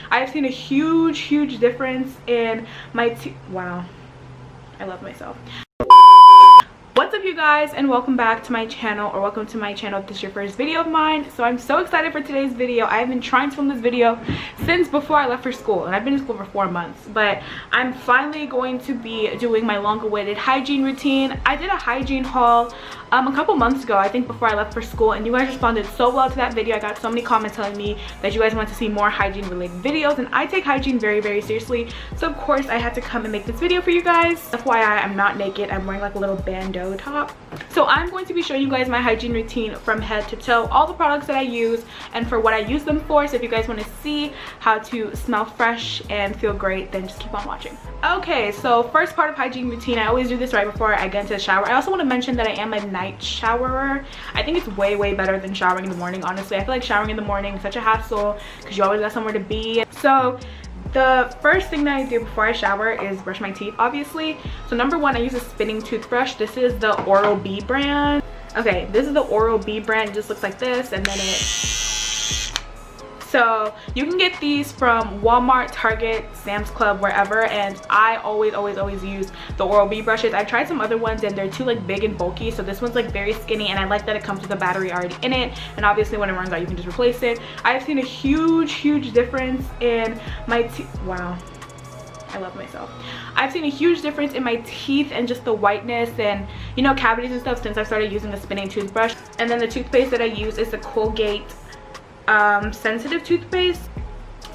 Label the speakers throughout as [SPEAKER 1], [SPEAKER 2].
[SPEAKER 1] I have seen a huge difference in my teeth. Wow, I love myself. What's up, you guys, and welcome back to my channel, or welcome to my channel if this is your first video of mine. So I'm so excited for today's video. I've been trying to film this video since before I left for school, and I've been in school for 4 months, but I'm finally going to be doing my long-awaited hygiene routine. I did a hygiene haul a couple months ago, I think, before I left for school, and you guys responded so well to that video. I got so many comments telling me that you guys want to see more hygiene related videos, and I take hygiene very seriously, so of course I had to come and make this video for you guys. FYI, I'm not naked, I'm wearing like a little bandeau top. So I'm going to be showing you guys my hygiene routine from head to toe, all the products that I use and for what I use them for. So if you guys want to see how to smell fresh and feel great, then just keep on watching. Okay, so first part of hygiene routine, I always do this right before I get into the shower. I also want to mention that I am a night showerer. I think it's way better than showering in the morning, honestly. I feel like showering in the morning is such a hassle because you always got somewhere to be. So the first thing that I do before I shower is brush my teeth, obviously. So number one, I use a spinning toothbrush. This is the Oral-B brand. Okay, this is the Oral-B brand. It just looks like this, and then so you can get these from Walmart, Target, Sam's Club, wherever, and I always use the Oral-B brushes. I've tried some other ones and they're too like big and bulky, so this one's like very skinny, and I like that it comes with a battery already in it, and obviously when it runs out you can just replace it. I've seen a huge difference in my teeth. Wow, I love myself. I've seen a huge difference in my teeth and just the whiteness and, you know, cavities and stuff since I started using the spinning toothbrush. And then the toothpaste that I use is the Colgate sensitive toothpaste.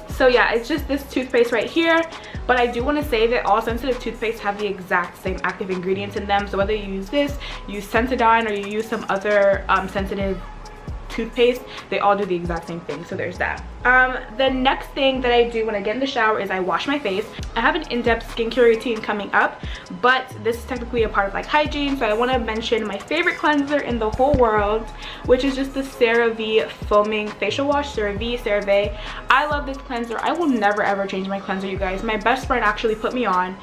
[SPEAKER 1] So yeah, it's just this toothpaste right here, but I do want to say that all sensitive toothpaste have the exact same active ingredients in them. So whether you use this, use Sensodyne, or you use some other sensitive toothpaste, they all do the exact same thing. So there's that. The next thing that I do when I get in the shower is I wash my face. I have an in-depth skincare routine coming up, but this is technically a part of like hygiene, so I want to mention my favorite cleanser in the whole world, which is just the CeraVe foaming facial wash. CeraVe. I love this cleanser. I will never ever change my cleanser, you guys. My best friend actually put me on.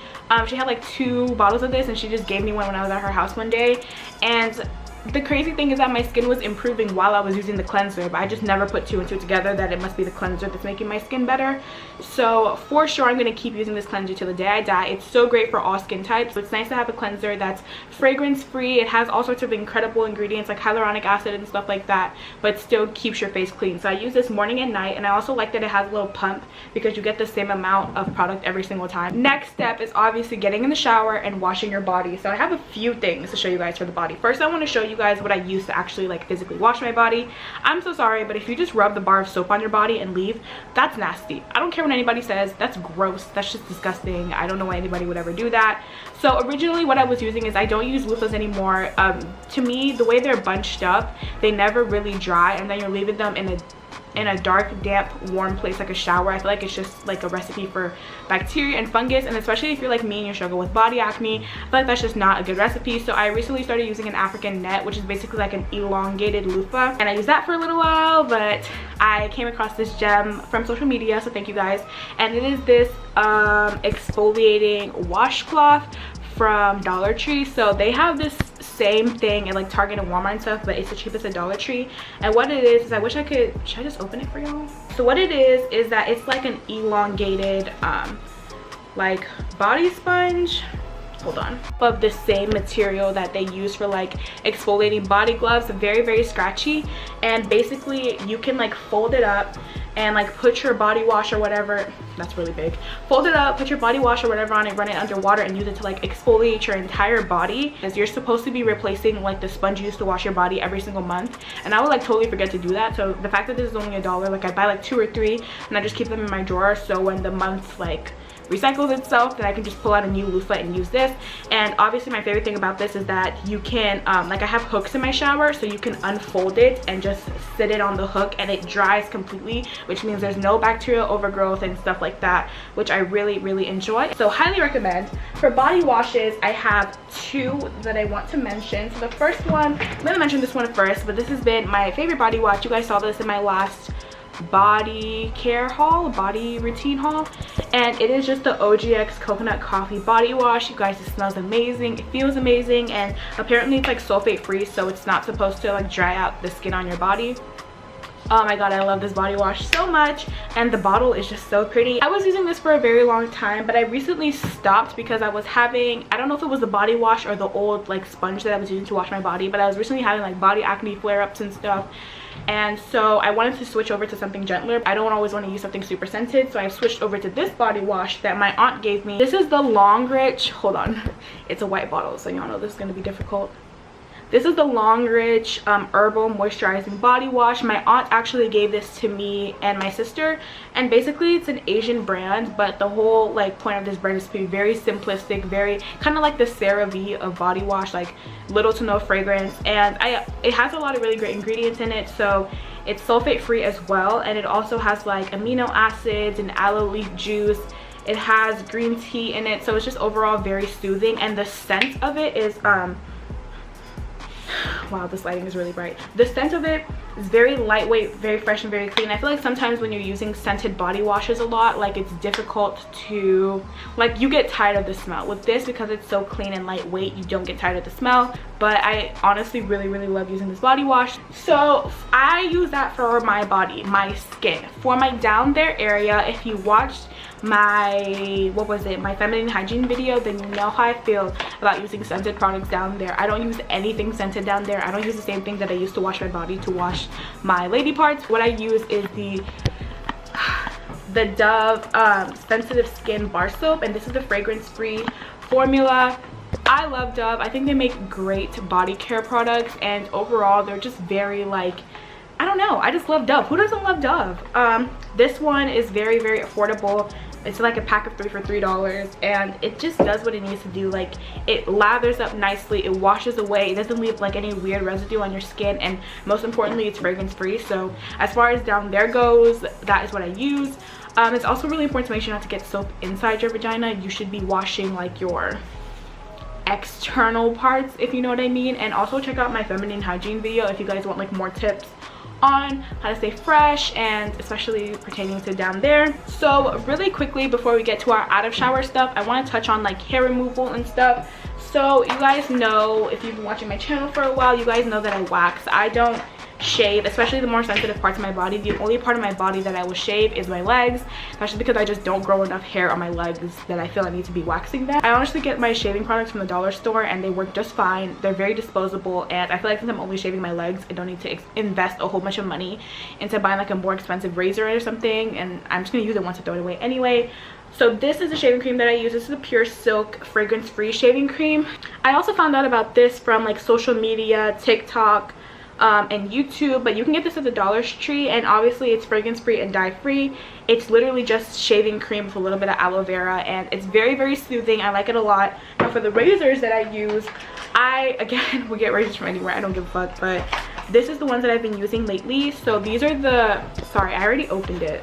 [SPEAKER 1] She had like 2 bottles of this, and she just gave me one when I was at her house one day, and the crazy thing is that my skin was improving while I was using the cleanser, but I just never put 2 and 2 together that it must be the cleanser that's making my skin better. So for sure I'm going to keep using this cleanser till the day I die. It's so great for all skin types. It's nice to have a cleanser that's fragrance free. It has all sorts of incredible ingredients like hyaluronic acid and stuff like that, but still keeps your face clean. So I use this morning and night, and I also like that it has a little pump because you get the same amount of product every single time. Next step is obviously getting in the shower and washing your body. So I have a few things to show you guys for the body. First, I want to show you guys what I use to actually like physically wash my body. I'm so sorry, but if you just rub the bar of soap on your body and leave, that's nasty. I don't care what anybody says, that's gross, that's just disgusting. I don't know why anybody would ever do that. So originally what I was using is, I don't use loofahs anymore. To me, the way they're bunched up, they never really dry, and then you're leaving them in a dark, damp, warm place like a shower. I feel like it's just like a recipe for bacteria and fungus, and especially if you're like me and you struggle with body acne, I feel like that's just not a good recipe. So I recently started using an African net, which is basically like an elongated loofah, and I used that for a little while, but I came across this gem from social media, so thank you guys, and it is this exfoliating washcloth from Dollar Tree. So they have this same thing in like Target and Walmart and stuff, but it's the cheapest at Dollar Tree. And what it is I wish I could, should I just open it for y'all? So what it is that it's like an elongated like body sponge, hold on, of the same material that they use for like exfoliating body gloves. Very scratchy, and basically you can like fold it up and like put your body wash or whatever, that's really big, fold it up, put your body wash or whatever on it, run it under water, and use it to like exfoliate your entire body, because you're supposed to be replacing like the sponge you use to wash your body every single month, and I would like totally forget to do that. So the fact that this is only $1, like I buy like 2 or 3 and I just keep them in my drawer, so when the month like recycles itself, then I can just pull out a new loofah and use this. And obviously my favorite thing about this is that you can like I have hooks in my shower, so you can unfold it and just sit it on the hook, and it dries completely, which means there's no bacterial overgrowth and stuff like that, which I really enjoy. So highly recommend. For body washes, I have 2 that I want to mention. So the first one, I'm gonna mention this one first, but this has been my favorite body wash. You guys saw this in my last body care haul, body routine haul, and it is just the OGX coconut coffee body wash. You guys, it smells amazing, it feels amazing, and apparently it's like sulfate free, so it's not supposed to like dry out the skin on your body. Oh my god, I love this body wash so much, and the bottle is just so pretty. I was using this for a very long time, but I recently stopped because I was having, I don't know if it was the body wash or the old like sponge that I was using to wash my body, but I was recently having like body acne flare-ups and stuff, and so I wanted to switch over to something gentler. I don't always want to use something super scented, so I switched over to this body wash that my aunt gave me. This is the Longridge, hold on, it's a white bottle, so y'all know this is going to be difficult. This is the Longridge Herbal Moisturizing Body Wash. My aunt actually gave this to me and my sister, and basically it's an Asian brand, but the whole like point of this brand is to be very simplistic, very kind of like the CeraVe of body wash, like little to no fragrance, and it has a lot of really great ingredients in it. So it's sulfate free as well, and it also has like amino acids and aloe leaf juice. It has green tea in it, so it's just overall very soothing, and the scent of it is wow, this lighting is really bright. The scent of it is very lightweight, very fresh, and very clean. I feel like sometimes when you're using scented body washes a lot, like it's difficult to, like, you get tired of the smell. With this, because it's so clean and lightweight, you don't get tired of the smell. But I honestly really love using this body wash. So I use that for my body, my skin. For my down there area, if you watched my, what was it, my feminine hygiene video, then you know how I feel about using scented products down there. I don't use anything scented down there. I don't use the same thing that I use to wash my body to wash my lady parts. What I use is the Dove sensitive skin bar soap, and this is the fragrance free formula. I love Dove. I think they make great body care products, and overall they're just very, like, I don't know, I just love Dove. Who doesn't love Dove? This one is very affordable. It's like a pack of 3 for $3, and it just does what it needs to do. Like, it lathers up nicely, it washes away, it doesn't leave like any weird residue on your skin, and most importantly, it's fragrance free. So as far as down there goes, that is what I use. It's also really important to make sure not to get soap inside your vagina. You should be washing like your external parts, if you know what I mean. And also check out my feminine hygiene video if you guys want like more tips on how to stay fresh, and especially pertaining to down there. So really quickly, before we get to our out of shower stuff, I want to touch on like hair removal and stuff. So you guys know, if you've been watching my channel for a while, you guys know that I wax. I don't shave, especially the more sensitive parts of my body. The only part of my body that I will shave is my legs, especially because I just don't grow enough hair on my legs that I feel I need to be waxing them. I honestly get my shaving products from the dollar store, and they work just fine. They're very disposable, and I feel like since I'm only shaving my legs, I don't need to invest a whole bunch of money into buying like a more expensive razor or something, and I'm just gonna use it once and throw it away anyway. So this is a shaving cream that I use. This is a Pure Silk fragrance free shaving cream. I also found out about this from like social media, TikTok, and YouTube, but you can get this at the Dollar Tree, and obviously it's fragrance free and dye free. It's literally just shaving cream with a little bit of aloe vera, and it's very soothing. I like it a lot. Now for the razors that I use, I again will get razors from anywhere, I don't give a fuck, but this is the ones that I've been using lately. So these are the, sorry, I already opened it.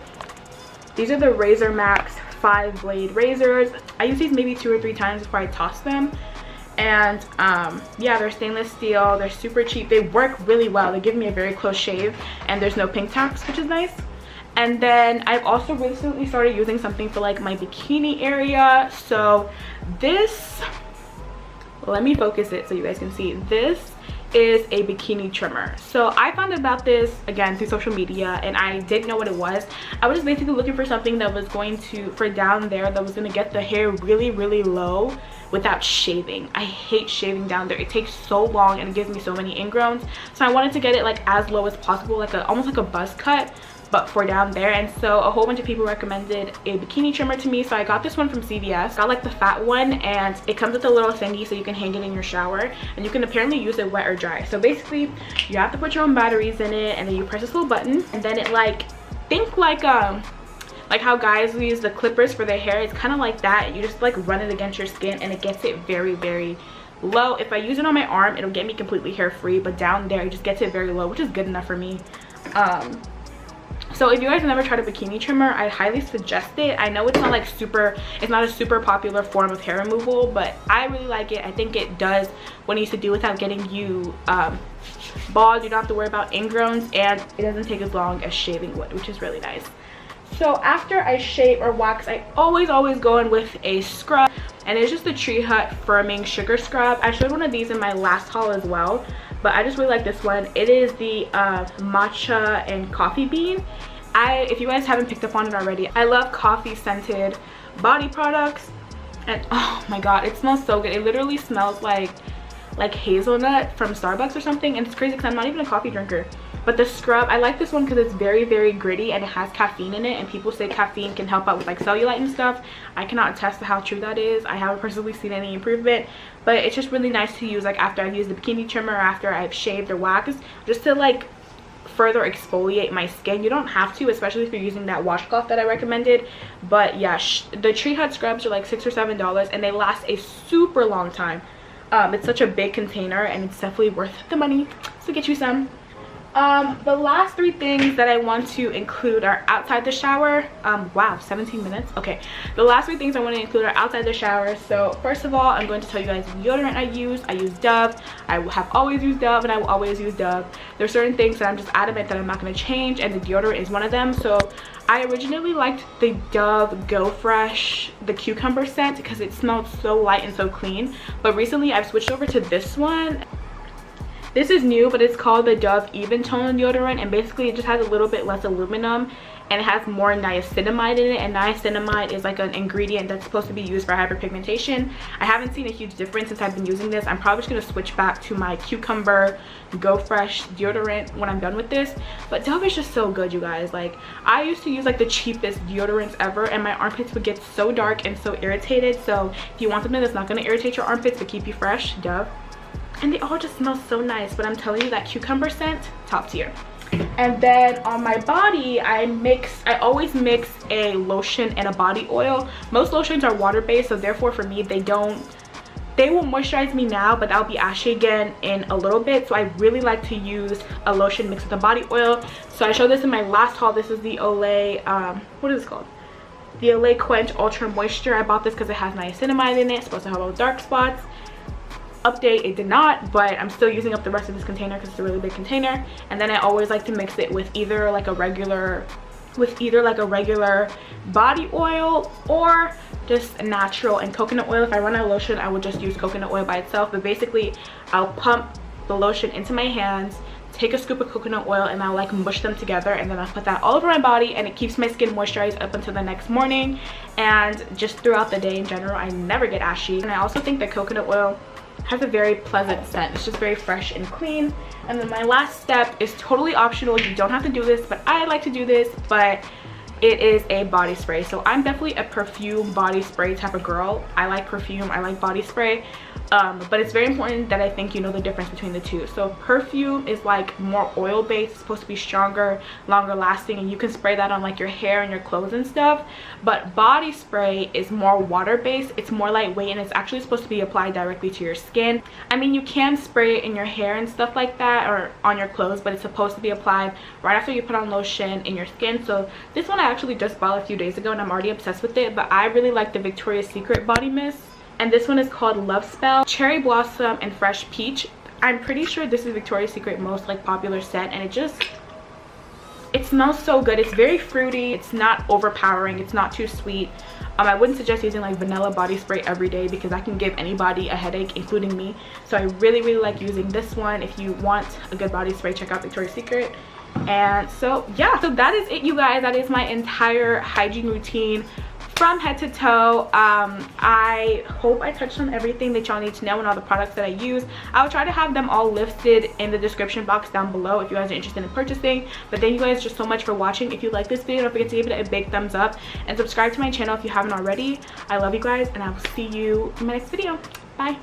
[SPEAKER 1] These are the Razor Max 5-blade razors. I use these maybe 2 or 3 times before I toss them. And yeah, they're stainless steel, they're super cheap, they work really well, they give me a very close shave, and there's no pink tax, which is nice. And then I've also recently started using something for like my bikini area. So this, let me focus it so you guys can see. This is a bikini trimmer. So I found out about this again through social media, and I didn't know what it was. I was basically looking for something that was going to, for down there, that was going to get the hair really low without shaving. I hate shaving down there. It takes so long and it gives me so many ingrowns. So I wanted to get it like as low as possible, like a almost like a buzz cut, but for down there. And so a whole bunch of people recommended a bikini trimmer to me, so I got this one from CVS. Got like the fat one, and it comes with a little thingy so you can hang it in your shower, and you can apparently use it wet or dry. So basically you have to put your own batteries in it, and then you press this little button, and then it like, think like how guys use the clippers for their hair. It's kind of like that. You just like run it against your skin, and it gets it very low. If I use it on my arm, it'll get me completely hair free, but down there it just gets it very low, which is good enough for me. So if you guys have never tried a bikini trimmer, I highly suggest it. I know it's not like it's not a super popular form of hair removal, but I really like it. I think it does what it needs to do without getting you bald. You don't have to worry about ingrowns, and it doesn't take as long as shaving would, which is really nice. So after I shave or wax, I always go in with a scrub, and it's just the Tree Hut Firming Sugar Scrub. I showed one of these in my last haul as well, but I just really like this one. It is the matcha and coffee bean. If you guys haven't picked up on it already, I love coffee scented body products, and oh my god, it smells so good. It literally smells like hazelnut from Starbucks or something, and it's crazy because I'm not even a coffee drinker. But the scrub, I like this one because it's very, very gritty and it has caffeine in it, and people say caffeine can help out with like cellulite and stuff. I cannot attest to how true that is. I haven't personally seen any improvement, but it's just really nice to use like after I've used the Bikini Trimmer or after I've shaved or waxed, just to like further exfoliate my skin. You don't have to, especially if you're using that washcloth that I recommended. But yeah, the Tree Hut scrubs are like $6 or $7 and they last a super long time. It's such a big container and it's definitely worth the money, so get you some. The last 3 things that I want to include are outside the shower. Wow, 17 minutes. Okay, the last 3 things I want to include are outside the shower. So first of all, I'm going to tell you guys the deodorant I use Dove. I have always used Dove and I will always use Dove. There's certain things that I'm just adamant that I'm not going to change, and the deodorant is one of them. So I originally liked the Dove Go Fresh, the cucumber scent, because it smelled so light and so clean, but recently I've switched over to this one. This is new, but it's called the Dove Even Tone deodorant, and basically it just has a little bit less aluminum and it has more niacinamide in it, and niacinamide is like an ingredient that's supposed to be used for hyperpigmentation. I haven't seen a huge difference since I've been using this. I'm probably just going to switch back to my cucumber Go Fresh deodorant when I'm done with this. But Dove is just so good, you guys. Like, I used to use like the cheapest deodorants ever and my armpits would get so dark and so irritated. So if you want something that's not going to irritate your armpits but keep you fresh, Dove. And they all just smell so nice, but I'm telling you, that cucumber scent, top tier. And then on my body, I always mix a lotion and a body oil. Most lotions are water-based, so therefore for me, they will moisturize me now, but that'll be ashy again in a little bit. So I really like to use a lotion mixed with a body oil. So I showed this in my last haul. This is the Olay, what is this called? The Olay Quench Ultra Moisture. I bought this because it has niacinamide in it. It's supposed to help with dark spots. Update, it did not, but I'm still using up the rest of this container because it's a really big container. And then I always like to mix it with either like a regular body oil or just natural and coconut oil. If I run out of lotion, I will just use coconut oil by itself. But basically, I'll pump the lotion into my hands, take a scoop of coconut oil, and I'll like mush them together, and then I'll put that all over my body, and it keeps my skin moisturized up until the next morning and just throughout the day in general. I never get ashy. And I also think that coconut oil has a very pleasant scent. It's just very fresh and clean. And then my last step is totally optional. You don't have to do this, but I like to do this. But it is a body spray. So I'm definitely a perfume body spray type of girl. I like perfume, I like body spray. But it's very important that I think you know the difference between the two. So perfume is like more oil based, it's supposed to be stronger, longer lasting, and you can spray that on like your hair and your clothes and stuff. But body spray is more water based, it's more lightweight, and it's actually supposed to be applied directly to your skin. I mean, you can spray it in your hair and stuff like that, or on your clothes, but it's supposed to be applied right after you put on lotion in your skin. So this one I actually just bought a few days ago and I'm already obsessed with it. But I really like the Victoria's Secret body mist, and this one is called Love Spell Cherry Blossom and Fresh Peach. I'm pretty sure this is Victoria's Secret most like popular scent, and it smells so good. It's very fruity, it's not overpowering, it's not too sweet. I wouldn't suggest using like vanilla body spray every day because that can give anybody a headache, including me. So I really like using this one. If you want a good body spray, check out Victoria's Secret. And so yeah, so that is it, you guys. That is my entire hygiene routine from head to toe. I hope I touched on everything that y'all need to know and all the products that I use. I'll try to have them all listed in the description box down below if you guys are interested in purchasing. But thank you guys just so much for watching. If you like this video, don't forget to give it a big thumbs up and subscribe to my channel if you haven't already. I love you guys, and I will see you in my next video. Bye.